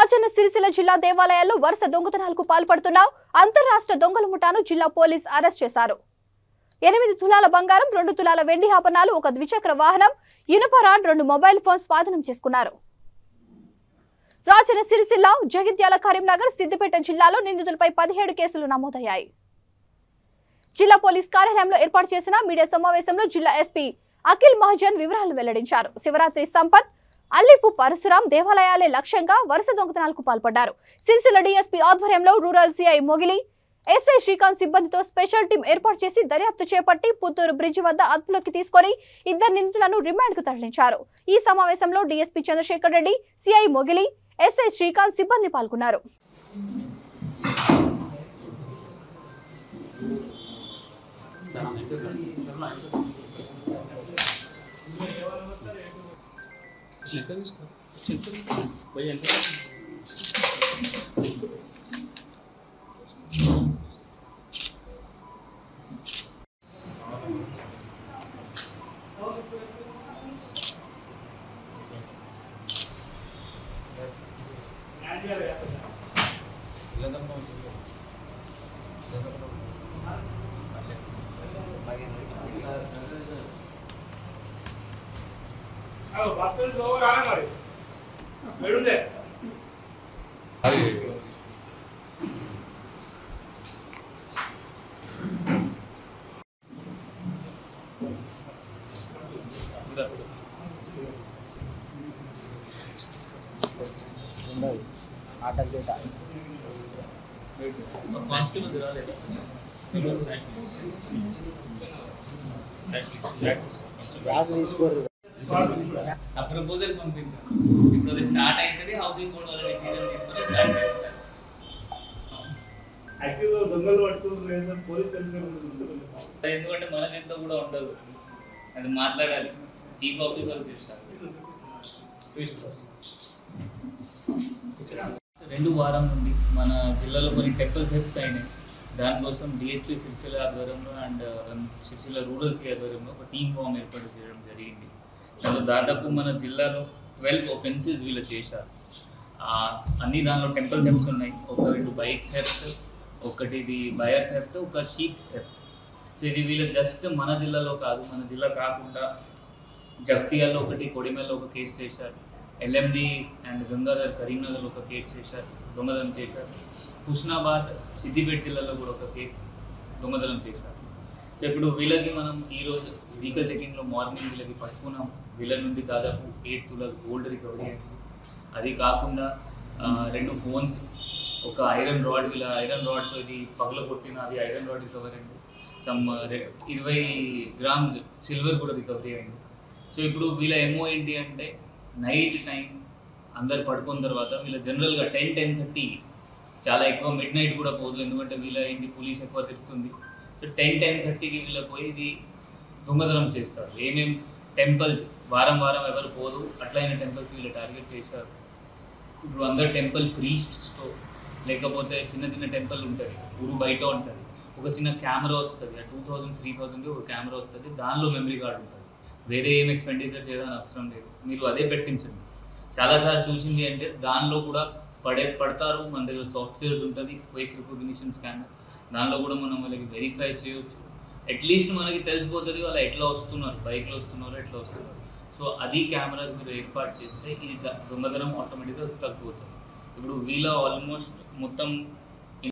రాజన్న సిరిసిల్ల జిల్లా దేవాలయాల్లో వరుస దొంగతనాలకు పాల్పడుతున్న అంతర్రాష్ట్ర దొంగల ముఠాను జిల్లా పోలీస్ అరెస్ట్ చేశారు. 8 తులాల బంగారం, 2 తులాల వెండి ఆభరణాలు, ఒక ద్విచక్ర వాహనం, ఇనుప రాడ్, 2 మొబైల్ ఫోన్స్ స్వాధీనం చేసుకున్నారు. రాజన్న సిరిసిల్ల, జగిత్యాల, కరీంనగర్, సిద్దిపేట జిల్లాలో నిందితులపై 17 కేసులు నమోదయ్యాయి. జిల్లా పోలీస్ కార్యాలయంలో ఏర్పాటు చేసిన మీడియా సమావేశంలో జిల్లా ఎస్పీ అఖిల్ మహాజన్ వివరాలు వెల్లడించారు. శివరాత్రి సంపత్, అల్లిపు పరశురాం దేవాలయాలే లక్ష్యంగా వరుస దొంగతనాలకు పాల్పడ్డారు. సిరిసిల్ల డీఎస్పీ ఆధ్వర్యంలో రూరల్ సిఐ మొగిలి, ఎస్ఐ శ్రీకాంత్ సిబ్బందితో స్పెషల్ టీం ఏర్పాటు చేసి దర్యాప్తు చేపట్టి పుత్తూరు బ్రిడ్జి వద్ద అదుపులోకి తీసుకొని 2 నిందితులను రిమాండ్ కు తరలించారు. ఈ సమావేశంలో డీఎస్పీ చంద్రశేఖర్ రెడ్డి, సిఐ మొగిలి, ఎస్ఐ శ్రీకాంత్ సిబ్బంది పాల్గొన్నారు. ప్రపోజల్ పంపించారు. ఇప్పుడు స్టార్ట్ అవుతుంది. హౌసింగ్ బోర్డ్ వాళ్ళ డిసిజన్ తీసుకొని స్టార్ట్ చేస్తారు. ఎందుకంటే మన చేతిలో కూడా ఉండదు, అది మాట్లాడాలి. చీఫ్ ఆఫీసర్ చేస్తారు. 2 వారం నుండి మన జిల్లాలో కొన్ని టెంపుల్ థెఫ్ట్స్ అయినాయి. దానికోసం డిఎస్పీ సిరిసిల్ల ఆధ్వర్యంలో అండ్ సిరిసిల్ల రూరల్ సి ఆధ్వర్యంలో ఒక టీమ్ ఫామ్ ఏర్పాటు చేయడం జరిగింది. దాంట్లో దాదాపు మన జిల్లాలో 12 ఒఫెన్సెస్ వీళ్ళు చేశారు. అన్ని దానిలో టెంపుల్ థెఫ్ట్స్ ఉన్నాయి. ఒక 2 బైక్ థెఫ్ట్, ఒకటి ఇది బయర్ థెఫ్ట్, ఒక షీప్ థెఫ్ట్. సో ఇది వీళ్ళు జస్ట్ మన జిల్లాలో కాదు, మన జిల్లా కాకుండా జగిత్యాలలో ఒకటి, కొడిమేల్లో ఒక కేసు చేశారు. ఎల్ఎండి అండ్ గంగాధర్ కరీంనగర్లో ఒక కేసు చేశారు, దొంగతనం చేశారు. హుస్నాబాద్, సిద్దిపేట జిల్లాలో కూడా ఒక కేసు దొంగతనం చేశారు. సో ఇప్పుడు వీళ్ళకి మనం ఈరోజు వెహికల్ చెకింగ్లో మార్నింగ్ వీళ్ళకి పట్టుకున్నాం. వీళ్ళ నుండి దాదాపు 8 తులాల గోల్డ్ రికవరీ అయింది. అది కాకుండా 2 ఫోన్స్, ఒక ఐరన్ రాడ్, వీళ్ళ ఐరన్ రాడ్తో ఇది పగల కొట్టిన అది ఐరన్ రాడ్ రికవరీ అయింది. సమ్ 20 గ్రామ్స్ సిల్వర్ కూడా రికవరీ అయింది. సో ఇప్పుడు వీళ్ళ ఎంఓ ఏంటి అంటే నైట్ టైం అందరు పడుకున్న తర్వాత వీళ్ళ జనరల్గా 10-10:30 చాలా ఎక్కువ మిడ్ నైట్ కూడా పోదు, ఎందుకంటే వీళ్ళ ఏంటి పోలీస్ ఎక్కువ తిరుగుతుంది. సో 10-10:30కి వీళ్ళ పోయి ఇది దొంగతనం చేస్తారు. ఏమేం టెంపుల్స్ వారం ఎవరు పోదు అట్లయిన టెంపుల్స్ వీళ్ళు టార్గెట్ చేశారు. ఇప్పుడు అందరు టెంపుల్ ప్రీస్ట్స్తో, లేకపోతే చిన్న టెంపుల్ ఉంటుంది, ఊరు బయట ఉంటుంది, ఒక చిన్న కెమెరా వస్తుంది. 2000-3000 ఒక కెమెరా వస్తుంది. దానిలో మెమరీ కార్డు ఉంటుంది. వేరే ఏం ఎక్స్పెండిచర్ చేయడానికి అవసరం లేదు, మీరు అదే పెట్టించండి. చాలాసార్లు చూసింది అంటే దానిలో కూడా పడతారు. మన దగ్గర సాఫ్ట్వేర్స్ ఉంటుంది, ఫేస్ రికగ్నిషన్ స్కానర్, దానిలో కూడా మనం వాళ్ళకి వెరిఫై చేయవచ్చు. అట్లీస్ట్ మనకి తెలిసిపోతుంది వాళ్ళు ఎట్లా వస్తున్నారు, బైక్లో వస్తున్నారో ఎట్లా వస్తున్నారు. సో అది కెమెరాస్ మీరు ఏర్పాటు చేస్తే ఇది దొంగతనం ఆటోమేటిక్గా తగ్గిపోతుంది. ఇప్పుడు వీళ్ళ ఆల్మోస్ట్ మొత్తం